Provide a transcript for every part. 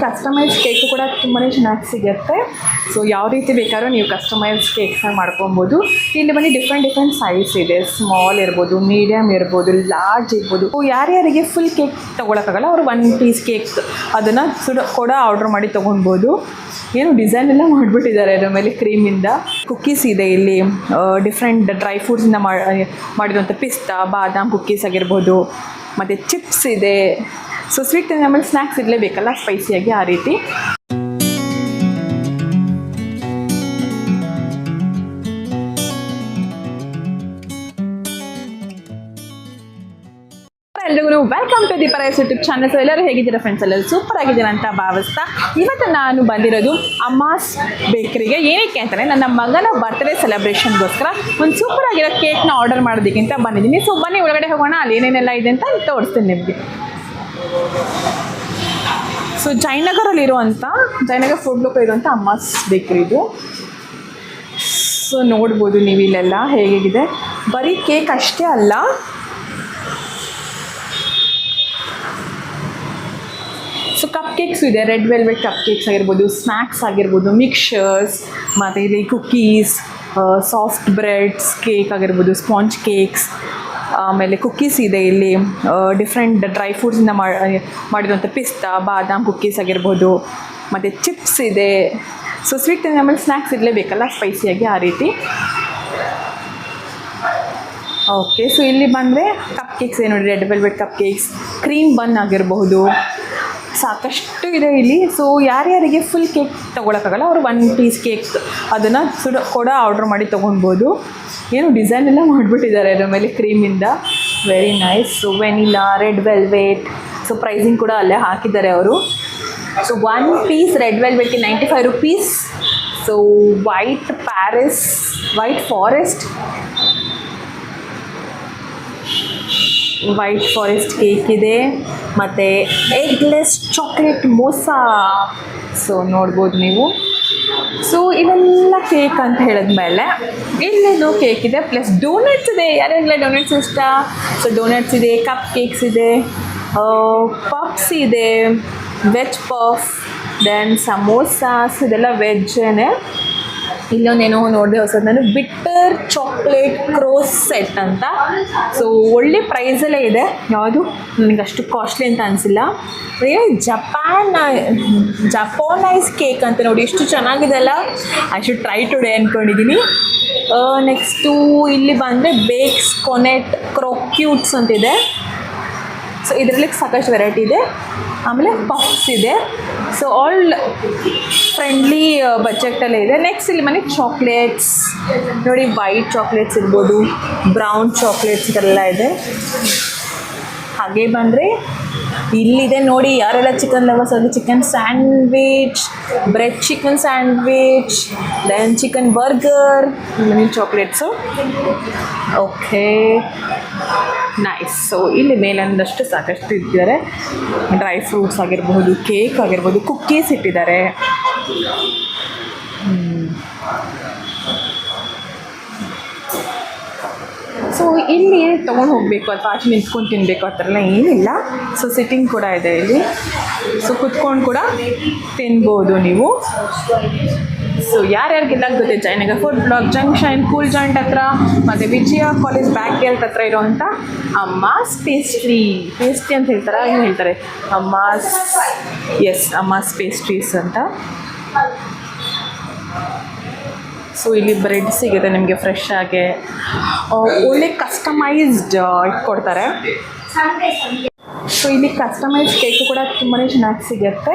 Customise cake ಕೂಡ ತುಂಬಾ ಚೆನ್ನಾಗಿ ಸಿಗುತ್ತೆ. ಸೊ ಯಾವ ರೀತಿ ಬೇಕಾದ್ರೂ ನೀವು ಕಸ್ಟಮೈಸ್ ಕೇಕ್ಸ್ನ ಮಾಡ್ಕೊಬೋದು. ಇಲ್ಲಿ ಬನ್ನಿ ಡಿಫ್ರೆಂಟ್ ಸೈಜ್ ಇದೆ. ಸ್ಮಾಲ್ ಇರ್ಬೋದು, ಮೀಡಿಯಮ್ ಇರ್ಬೋದು, ಲಾರ್ಜ್ ಇರ್ಬೋದು. ಯಾರ್ಯಾರಿಗೆ ಫುಲ್ ಕೇಕ್ ತೊಗೊಳಕ್ಕಾಗಲ್ಲ ಅವರು 1 ಪೀಸ್ ಕೇಕ್ ಅದನ್ನು ಕೂಡ ಆರ್ಡ್ರ್ ಮಾಡಿ ತೊಗೊಳ್ಬೋದು. ಏನು ಡಿಸೈನ್ ಎಲ್ಲ ಮಾಡಿಬಿಟ್ಟಿದ್ದಾರೆ ಅದ್ರ ಮೇಲೆ ಕ್ರೀಮಿಂದ. ಕುಕ್ಕೀಸ್ ಇದೆ ಇಲ್ಲಿ, ಡಿಫ್ರೆಂಟ್ ಡ್ರೈ ಫ್ರೂಟ್ಸಿಂದ ಮಾಡಿರುವಂಥ ಪಿಸ್ತಾ, ಬಾದಾಮ್ ಕುಕ್ಕೀಸ್ ಆಗಿರ್ಬೋದು, ಮತ್ತು ಚಿಪ್ಸ್ ಇದೆ. ಸೊ ಸ್ವೀಟ್ ಆಮೇಲೆ ಸ್ನ್ಯಾಕ್ಸ್ ಇರಲೇಬೇಕಲ್ಲ ಸ್ಪೈಸಿಯಾಗಿ, ಆ ರೀತಿ. ಎಲ್ರಿಗೂ ವೆಲ್ಕಮ್ ಟು ದೀಪರೈಸ್ ಯೂಟ್ಯೂಬ್ ಚಾನಲ್. ಸೊ ಎಲ್ಲರೂ ಹೇಗಿದ್ದೀರಾ ಫ್ರೆಂಡ್ಸ್? ಎಲ್ಲರೂ ಸೂಪರ್ ಆಗಿದ್ದೀರಾ ಅಂತ ಭಾವಿಸ್ತಾ ಇವತ್ತು ನಾನು ಬಂದಿರೋದು ಅಮ್ಮಾಸ್ ಬೇಕರಿಗೆ. ಏನಕ್ಕೆ ಅಂತಲೇ ನನ್ನ ಮಗನ ಬರ್ತ್ಡೇ ಸೆಲೆಬ್ರೇಷನ್ಗೋಸ್ಕರ ಒಂದು ಸೂಪರ್ ಆಗಿರೋ ಕೇಕ್ನ ಆರ್ಡರ್ ಮಾಡೋದಕ್ಕಿಂತ ಬಂದಿದ್ದೀನಿ. ಸೊ ಬನ್ನಿ ಒಳಗಡೆ ಹೋಗೋಣ, ಅಲ್ಲಿ ಏನೇನೆಲ್ಲ ಇದೆ ಅಂತ ತೋರಿಸ್ತೀನಿ ನಿಮಗೆ. ಸೊ ಜಯನಗರ ಫುಡ್ ಲೋಕ ಇರುವಂಥ ಅಮ್ಮಾಸ್ ಬೇಕರಿ ಇದು. ಸೊ ನೋಡ್ಬೋದು ನೀವು ಇಲ್ಲೆಲ್ಲ ಹೇಗಿದೆ. ಬರೀ ಕೇಕ್ ಅಷ್ಟೇ ಅಲ್ಲ, ಸೊ ಕಪ್ ಕೇಕ್ಸ್ ಇದೆ. ರೆಡ್ ವೆಲ್ವೆಟ್ ಕಪ್ ಕೇಕ್ಸ್ ಆಗಿರ್ಬೋದು, ಸ್ನ್ಯಾಕ್ಸ್ ಆಗಿರ್ಬೋದು, ಮಿಕ್ಸ್ಚರ್ಸ್, ಮತ್ತು ಇಲ್ಲಿ ಕುಕ್ಕೀಸ್, ಸಾಫ್ಟ್ ಬ್ರೆಡ್ಸ್ ಕೇಕ್ ಆಗಿರ್ಬೋದು, ಸ್ಪಾಂಜ್ ಕೇಕ್ಸ್, ಆಮೇಲೆ ಕುಕ್ಕೀಸ್ ಇದೆ ಇಲ್ಲಿ, ಡಿಫ್ರೆಂಟ್ ಡ್ರೈ ಫ್ರೂಟ್ಸಿಂದ ಮಾಡಿರುವಂಥ ಪಿಸ್ತಾ, ಬಾದಾಮ್ ಕುಕ್ಕೀಸ್ ಆಗಿರ್ಬೋದು, ಮತ್ತು ಚಿಪ್ಸ್ ಇದೆ. ಸೊ ಸ್ವೀಟ್ ಆಮೇಲೆ ಸ್ನ್ಯಾಕ್ಸ್ ಇರಲೇಬೇಕಲ್ಲ ಸ್ಪೈಸಿಯಾಗಿ, ಆ ರೀತಿ. ಓಕೆ, ಸೊ ಇಲ್ಲಿ ಬಂದರೆ ಕಪ್ ಕೇಕ್ಸ್ ಇದೆ ನೋಡಿ. Red velvet cup cakes, cream bun ಆಗಿರಬಹುದು, ಸಾಕಷ್ಟು ಇದೆ ಇಲ್ಲಿ. ಸೊ ಯಾರ್ಯಾರಿಗೆ ಫುಲ್ ಕೇಕ್ ತೊಗೊಳಕ್ಕಾಗಲ್ಲ ಅವರು 1 ಪೀಸ್ ಕೇಕ್ ಅದನ್ನು ಕೂಡ ಆರ್ಡ್ರ್ ಮಾಡಿ ತೊಗೊಳ್ಬೋದು. ಏನು ಡಿಸೈನ್ ಎಲ್ಲ ಮಾಡಿಬಿಟ್ಟಿದ್ದಾರೆ ಅದ್ರ ಮೇಲೆ ಕ್ರೀಮಿಂದ. Very nice. So vanilla, red velvet. So pricing ಕೂಡ ಅಲ್ಲೇ ಹಾಕಿದ್ದಾರೆ ಅವರು. ಸೊ 1 ಪೀಸ್ ರೆಡ್ ವೆಲ್ವೆಟ್ಗೆ 95 rupees. So white forest cake ಇದೆ, ಮತ್ತು ಎಗ್ಲೆಸ್ ಚಾಕ್ಲೇಟ್ ಮೋಸಾ. ಸೊ ನೋಡ್ಬೋದು ನೀವು. ಸೊ ಇವೆಲ್ಲ ಕೇಕ್ ಅಂತ ಹೇಳಿದ್ಮೇಲೆ ಇಲ್ಲೇನು ಕೇಕ್ ಇದೆ, ಪ್ಲಸ್ ಡೋನಟ್ಸ್ ಇದೆ. ಯಾರ್ಯಾರಿಗೆಲ್ಲ ಡೋನಟ್ಸ್ ಇಷ್ಟ? ಸೊ ಡೋನಟ್ಸ್ ಇದೆ, ಕಪ್ ಕೇಕ್ಸ್ ಇದೆ, ಪಫ್ಸ್ ಇದೆ, ವೆಜ್ ಪಫ್, ದೆನ್ ಸಮೋಸಾಸ್, ಇದೆಲ್ಲ ವೆಜ್ಜೇನೆ. ಇಲ್ಲೊಂದೇನೋ ನೋಡಿದೆ ಹೊಸದು ನಾನು, ಬಿಟ್ಟರ್ ಚಾಕ್ಲೇಟ್ ಕ್ರೋಸ್ ಸೆಟ್ ಅಂತ. ಸೊ ಒಳ್ಳೆ ಪ್ರೈಸಲ್ಲೇ ಇದೆ, ಯಾವುದು ನನಗೆ ಅಷ್ಟು ಕಾಸ್ಟ್ಲಿ ಅಂತ ಅನಿಸಿಲ್ಲ. ಜಪಾನೈಸ್ ಕೇಕ್ ಅಂತ ನೋಡಿ, ಎಷ್ಟು ಚೆನ್ನಾಗಿದೆ ಅಲ್ಲ. ಐ ಶುಡ್ ಟ್ರೈ ಟುಡೇ ಅಂದ್ಕೊಂಡಿದ್ದೀನಿ. ನೆಕ್ಸ್ಟು ಇಲ್ಲಿ ಬಂದರೆ ಬೇಕ್ಸ್ ಕೊನೆಟ್ ಕ್ರೋಕ್ಯೂಟ್ಸ್ ಅಂತಿದೆ. ಸೊ ಇದರಲ್ಲಿ ಸಾಕಷ್ಟು ವೆರೈಟಿ ಇದೆ. ಆಮೇಲೆ ಪಫ್ಸ್ ಇದೆ. ಸೊ ಆಲ್ ಫ್ರೆಂಡ್ಲಿ ಬಜೆಟಲ್ಲೇ ಇದೆ. ನೆಕ್ಸ್ಟ್ ಇಲ್ಲಿ ಮನೆ ಚಾಕ್ಲೇಟ್ಸ್ ನೋಡಿ, ವೈಟ್ ಚಾಕ್ಲೇಟ್ಸ್ ಇರ್ಬೋದು, ಬ್ರೌನ್ ಚಾಕ್ಲೇಟ್ಸ್ ಇದೆಲ್ಲ ಇದೆ. ಹಾಗೆ ಬಂದರೆ ಇಲ್ಲಿದೆ ನೋಡಿ, ಯಾರೆಲ್ಲ ಚಿಕನ್ ಲವರ್ಸ್ ಅದು chicken sandwich, bread chicken sandwich, then chicken burger, many chocolates. Okay, nice. So ಇಲ್ಲಿ ಮೇಲೊಂದಷ್ಟು ಸಾಕಷ್ಟು ಇಟ್ಟಿದ್ದಾರೆ. ಡ್ರೈ ಫ್ರೂಟ್ಸ್ ಆಗಿರ್ಬೋದು, ಕೇಕ್ ಆಗಿರ್ಬೋದು, ಕುಕ್ಕೀಸ್ ಇಟ್ಟಿದ್ದಾರೆ. ಸೊ ಇಲ್ಲಿ ತೊಗೊಂಡು ಹೋಗಬೇಕು ಅಥವಾ ಆಚೆ ನಿಂತ್ಕೊಂಡು ತಿನ್ನಬೇಕು ಆ ಥರ ಎಲ್ಲ ಏನಿಲ್ಲ. ಸೊ ಸಿಟ್ಟಿಂಗ್ ಕೂಡ ಇದೆ ಇಲ್ಲಿ. ಸೊ ಕುತ್ಕೊಂಡು ಕೂಡ ತಿನ್ಬೋದು ನೀವು. ಸೊ ಯಾರ್ಯಾರಿಗೆಲ್ಲ ಗೊತ್ತಿದೆ, Jayanagar food block junction, cool joint ಹತ್ರ, ಮತ್ತು ವಿಜಯ ಕಾಲೇಜ್ ಬ್ಯಾಕ್ ಗೇಟ್ ಹತ್ರ ಇರೋವಂಥ ಅಮ್ಮಾಸ್ ಪೇಸ್ಟ್ರಿ ಅಂತ ಹೇಳ್ತಾರೆ, ಏನು ಹೇಳ್ತಾರೆ, ಅಮ್ಮಾಸ್ ಪೇಸ್ಟ್ರೀಸ್ ಅಂತ. ಸೊ ಇಲ್ಲಿ ಬ್ರೆಡ್ ಸಿಗುತ್ತೆ ನಿಮಗೆ ಫ್ರೆಶ್ ಆಗಿ, ಒಳ್ಳೆ ಕಸ್ಟಮೈಸ್ಡ್ ಇಟ್ಕೊಡ್ತಾರೆ. ಸೊ ಇಲ್ಲಿ ಕಸ್ಟಮೈಸ್ ಕೇಕು ಕೂಡ ತುಂಬಾ ಚೆನ್ನಾಗಿ ಸಿಗುತ್ತೆ.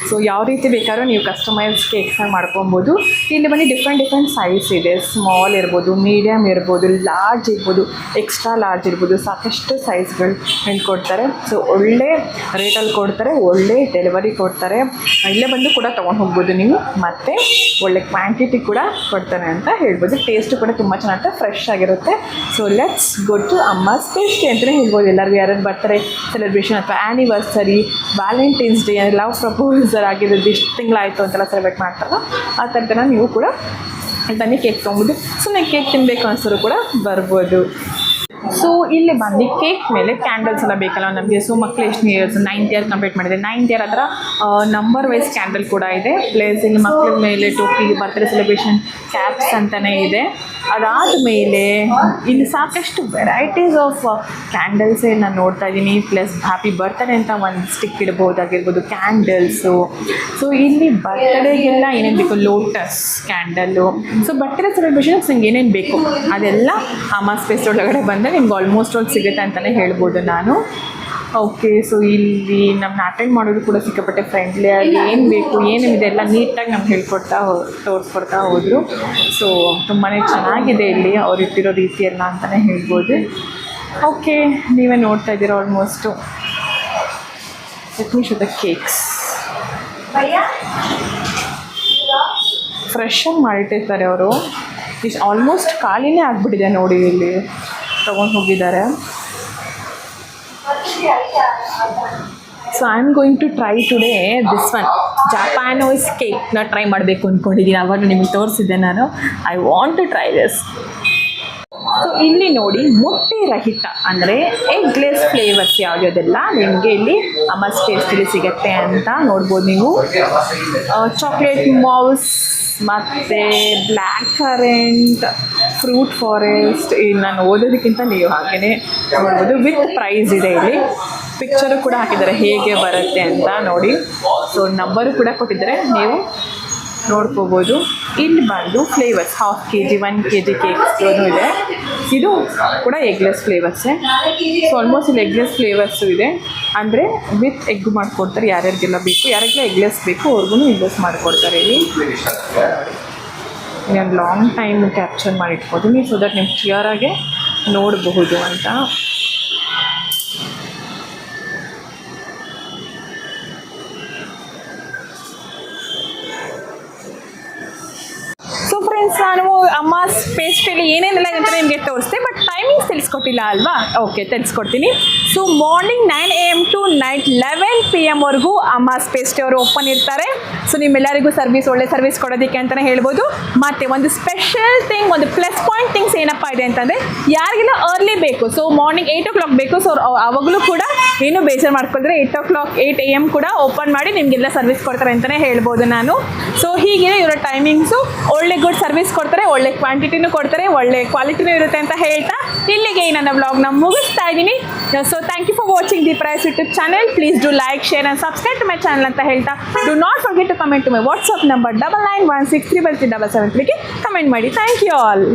ಸೊ ಯಾವ ರೀತಿ ಬೇಕಾದ್ರೂ ನೀವು ಕಸ್ಟಮೈಸ್ ಕೇಕ್ಸ್ನ ಮಾಡ್ಕೊಬೋದು. ಇಲ್ಲಿ ಬನ್ನಿ ಡಿಫ್ರೆಂಟ್ ಸೈಜ್ ಇದೆ. ಸ್ಮಾಲ್ ಇರ್ಬೋದು, ಮೀಡಿಯಮ್ ಇರ್ಬೋದು, ಲಾರ್ಜ್ ಇರ್ಬೋದು, ಎಕ್ಸ್ಟ್ರಾ ಲಾರ್ಜ್ ಇರ್ಬೋದು, ಸಾಕಷ್ಟು ಸೈಜ್ಗಳು ಹೇಳ್ಕೊಡ್ತಾರೆ. ಸೊ ಒಳ್ಳೆ ರೇಟಲ್ಲಿ ಕೊಡ್ತಾರೆ, ಒಳ್ಳೆ ಡೆಲಿವರಿ ಕೊಡ್ತಾರೆ. ಇಲ್ಲೇ ಬಂದು ಕೂಡ ತೊಗೊಂಡು ಹೋಗ್ಬೋದು ನೀವು, ಮತ್ತು ಒಳ್ಳೆ ಕ್ವಾಂಟಿಟಿ ಕೂಡ ಕೊಡ್ತಾರೆ ಅಂತ ಹೇಳ್ಬೋದು. ಟೇಸ್ಟು ಕೂಡ ತುಂಬ ಚೆನ್ನಾಗಿರುತ್ತೆ, ಫ್ರೆಶ್ ಆಗಿರುತ್ತೆ. So let's go to Amma's pastry ಅಂತಲೇ ಹೇಳ್ಬೋದು. ಎಲ್ಲರಿಗೂ ಯಾರು ಬರ್ತಾರೆ ಸೆಲೆಬ್ರೇಷನ್ ಅಥವಾ anniversary, Valentine's Day, love proposal ಆಗಿರೋದು ಇಷ್ಟು ತಿಂಗಳಾಯಿತು ಅಂತೆಲ್ಲ ಸೆಲೆಬ್ರೇಟ್ ಮಾಡ್ತಾರಲ್ಲ, ಆ ಥರದನ್ನ ನೀವು ಕೂಡ ಬನ್ನಿ ಕೇಕ್ ತೊಗೊಂಬೋದು. ಸುಮ್ಮನೆ ಕೇಕ್ ತಿನ್ನಬೇಕು ಅನ್ಸೋರು ಕೂಡ ಬರ್ಬೋದು. ಸೊ ಇಲ್ಲಿ ಬಂದು ಕೇಕ್ ಮೇಲೆ ಕ್ಯಾಂಡಲ್ಸ್ ಎಲ್ಲ ಬೇಕಲ್ಲ ನಮಗೆ. ಸೊ ಮಕ್ಕಳು ಎಷ್ಟು ಇಯರ್ಸ್, 9th ಇಯರ್ ಕಂಪ್ಲೀಟ್ ಮಾಡಿದೆ, 9th ಇಯರ್ ಹತ್ರ ನಂಬರ್ ವೈಸ್ ಕ್ಯಾಂಡಲ್ ಕೂಡ ಇದೆ. ಪ್ಲಸ್ ಇಲ್ಲಿ ಮಕ್ಕಳ ಮೇಲೆ ಟೋಪಿ, ಬರ್ತ್ಡೇ ಸೆಲೆಬ್ರೇಷನ್ ಕ್ಯಾಪ್ಸ್ ಅಂತಲೇ ಇದೆ. ಅದಾದ ಮೇಲೆ ಇಲ್ಲಿ ಸಾಕಷ್ಟು ವೆರೈಟೀಸ್ ಆಫ್ ಕ್ಯಾಂಡಲ್ಸೇ ನಾನು ನೋಡ್ತಾ ಇದ್ದೀನಿ. ಪ್ಲಸ್ ಹ್ಯಾಪಿ ಬರ್ತ್ಡೇ ಅಂತ ಒಂದು ಸ್ಟಿಕ್ ಇಡ್ಬೋದಾಗಿರ್ಬೋದು, ಕ್ಯಾಂಡಲ್ಸು. ಸೊ ಇಲ್ಲಿ ಬರ್ತ್ಡೇಗೆಲ್ಲ ಏನೇನು ಬೇಕು, lotus candle. So birthday celebrations ನಂಗೆ ಏನೇನು ಬೇಕು ಅದೆಲ್ಲ ಅಮ್ಮ ಸ್ಪೇಸ್ ಒಳಗಡೆ ಬಂದರೆ ನಿಮ್ಗೆ ಆಲ್ಮೋಸ್ಟ್ ಆಲ್ ಸಿಗುತ್ತೆ ಅಂತಲೇ ಹೇಳ್ಬೋದು ನಾನು. ಓಕೆ, ಸೊ ಇಲ್ಲಿ ನಮ್ಮನ್ನ ಅಟೆಂಡ್ ಮಾಡೋದು ಕೂಡ ಸಿಕ್ಕಾಪಟ್ಟೆ ಫ್ರೆಂಡ್ಲಿ ಆಗಿ ಏನು ಬೇಕು ಏನೇನಿದೆ ಎಲ್ಲ ನೀಟಾಗಿ ನಮ್ಗೆ ಹೇಳ್ಕೊಡ್ತಾ ತೋರಿಸ್ಕೊಡ್ತಾ ಹೋದರು. ಸೊ ತುಂಬಾ ಚೆನ್ನಾಗಿದೆ ಇಲ್ಲಿ ಅವ್ರು ಇಟ್ಟಿರೋ ರೀತಿಯೆಲ್ಲ ಅಂತಲೇ ಹೇಳ್ಬೋದು. ಓಕೆ, ನೀವೇ ನೋಡ್ತಾ ಇದ್ದೀರಾ almost. Let me show the cakes. ಫ್ರೆಶಾಗಿ ಮಾಡಿಟ್ಟಿರ್ತಾರೆ ಅವರು. ಇಷ್ಟು ಆಲ್ಮೋಸ್ಟ್ ಖಾಲಿನೇ ಆಗಿಬಿಟ್ಟಿದೆ ನೋಡಿ, ಇಲ್ಲಿ ತೊಗೊಂಡು ಹೋಗಿದ್ದಾರೆ. So I am going to try today this one Japanese ಕೇಕ್ನ ಟ್ರೈ ಮಾಡಬೇಕು ಅಂದ್ಕೊಂಡಿದ್ದೀನಿ. ಆವಾಗ ನಿಮಗೆ ತೋರಿಸಿದ್ದೆ ನಾನು. I want to try this. So ಇಲ್ಲಿ ನೋಡಿ, ಮೊಟ್ಟೆ ರಹಿತ ಅಂದರೆ ಎಗ್ಲೆಸ್ ಫ್ಲೇವರ್ಸ್ ಯಾವುದೆಲ್ಲ ನಿಮಗೆ ಇಲ್ಲಿ ಅಮ್ಮಸ್ ಟೇಸ್ಟಲ್ಲಿ ಸಿಗುತ್ತೆ ಅಂತ ನೋಡ್ಬೋದು ನೀವು. ಚಾಕ್ಲೇಟ್ ಮೌಸ್ ಮತ್ತು ಬ್ಲ್ಯಾಕ್ ಕರೆಂಟ್, ಫ್ರೂಟ್ ಫಾರೆಸ್ಟ್. ಇಲ್ಲಿ ನಾನು ಓದೋದಕ್ಕಿಂತ ನೀವು ಹಾಗೆಯೇ ನೋಡ್ಬೋದು. ವಿತ್ ಪ್ರೈಸ್ ಇದೆ ಇಲ್ಲಿ. ಪಿಕ್ಚರು ಕೂಡ ಹಾಕಿದ್ದಾರೆ ಹೇಗೆ ಬರುತ್ತೆ ಅಂತ ನೋಡಿ. ಸೊ ನಂಬರು ಕೂಡ ಕೊಟ್ಟಿದ್ದಾರೆ, ನೀವು ನೋಡ್ಕೋಬೋದು. ಇಲ್ಲಿ ಬಂದು ಫ್ಲೇವರ್ಸ್ 1/2 kg 1 kg ಕೇಕ್ಸ್ ಇದೆ. ಇದು ಕೂಡ ಎಗ್ಲೆಸ್ ಫ್ಲೇವರ್ಸೇ. ಸೊ ಆಲ್ಮೋಸ್ಟ್ ಇಲ್ಲಿ ಎಗ್ಲೆಸ್ ಫ್ಲೇವರ್ಸು ಇದೆ. ಅಂದರೆ ವಿತ್ ಎಗ್ ಮಾಡಿಕೊಡ್ತಾರೆ. ಯಾರ್ಯಾರಿಗೆಲ್ಲ ಬೇಕು, ಯಾರಿಗೆಲ್ಲ ಎಗ್ಲೆಸ್ ಬೇಕು ಅವ್ರಿಗೂ ಎಗ್ಲೆಸ್ ಮಾಡಿಕೊಡ್ತಾರೆ ಇಲ್ಲಿ. ನಾನು ಲಾಂಗ್ ಟೈಮ್ ಕ್ಯಾಪ್ಚರ್ ಮಾಡಿ ಇಟ್ಕೋತೀನಿ, ಸೊ ದಟ್ ನೀವು ಕ್ಲಿಯರಾಗೆ ನೋಡಬಹುದು ಅಂತ. ನಾನು ಅಮ್ಮ ಪೇಸ್ಟ್ರಿಯಲ್ಲಿ ಏನೇನೆಲ್ಲ ಅಂತ ನಿಮಗೆ ತೋರಿಸ್ತೆ, ಬಟ್ ಟೈಮಿಂಗ್ಸ್ ತಿಳಿಸ್ಕೊಟ್ಟಿಲ್ಲ ಅಲ್ವಾ? ಓಕೆ, ತಿಳಿಸ್ಕೊಡ್ತೀನಿ. So morning 9 AM to night 11 PM ವರೆಗೂ ಅಮ್ಮ ಪೇಸ್ಟ್ರಿ ಅವರು ಓಪನ್ ಇರ್ತಾರೆ. ಸೊ ನಿಮ್ಮೆಲ್ಲರಿಗೂ ಒಳ್ಳೆ ಸರ್ವಿಸ್ ಕೊಡೋದಕ್ಕೆ ಅಂತಲೇ ಹೇಳ್ಬೋದು. ಮತ್ತು ಒಂದು ಸ್ಪೆಷಲ್ ಥಿಂಗ್, ಒಂದು ಪ್ಲಸ್ ಪಾಯಿಂಟ್ ಥಿಂಗ್ಸ್ ಏನಪ್ಪ ಇದೆ ಅಂತಂದರೆ, ಯಾರಿಗೆಲ್ಲ ಅರ್ಲಿ ಬೇಕು, ಸೊ ಮಾರ್ನಿಂಗ್ 8 o'clock ಬೇಕು, ಸೊ ಅವಾಗಲೂ ಕೂಡ ಏನು ಬೇಜಾರು ಮಾಡ್ಕೊಳ್ತಾರೆ, 8 AM ಕೂಡ ಓಪನ್ ಮಾಡಿ ನಿಮಗೆಲ್ಲ ಸರ್ವಿಸ್ ಕೊಡ್ತಾರೆ ಅಂತಲೇ ಹೇಳ್ಬೋದು ನಾನು. ಸೊ ಹೀಗೆ ಇವರ ಟೈಮಿಂಗ್ಸು ಒಳ್ಳೆ ಗುಡ್ ಸರ್ವಿಸ್ ಕೊಡ್ತಾರೆ, ಒಳ್ಳೆ ಕ್ವಾಂಟಿಟಿನೂ ಕೊಡ್ತಾರೆ, ಒಳ್ಳೆ ಕ್ವಾಲಿಟಿನೂ ಇರುತ್ತೆ ಅಂತ ಹೇಳ್ತಾ ಇಲ್ಲಿಗೆ ನನ್ನ ವ್ಲಾಗ್ನ ಮುಗಿಸ್ತಾ ಇದ್ದೀನಿ. So thank you for watching the price YouTube channel. Please do like, share and subscribe to my channel ಅಂತ ಹೇಳ್ತಾ, do not forget to comment to my WhatsApp number 99163377 comment ಮಾಡಿ. Thank you all.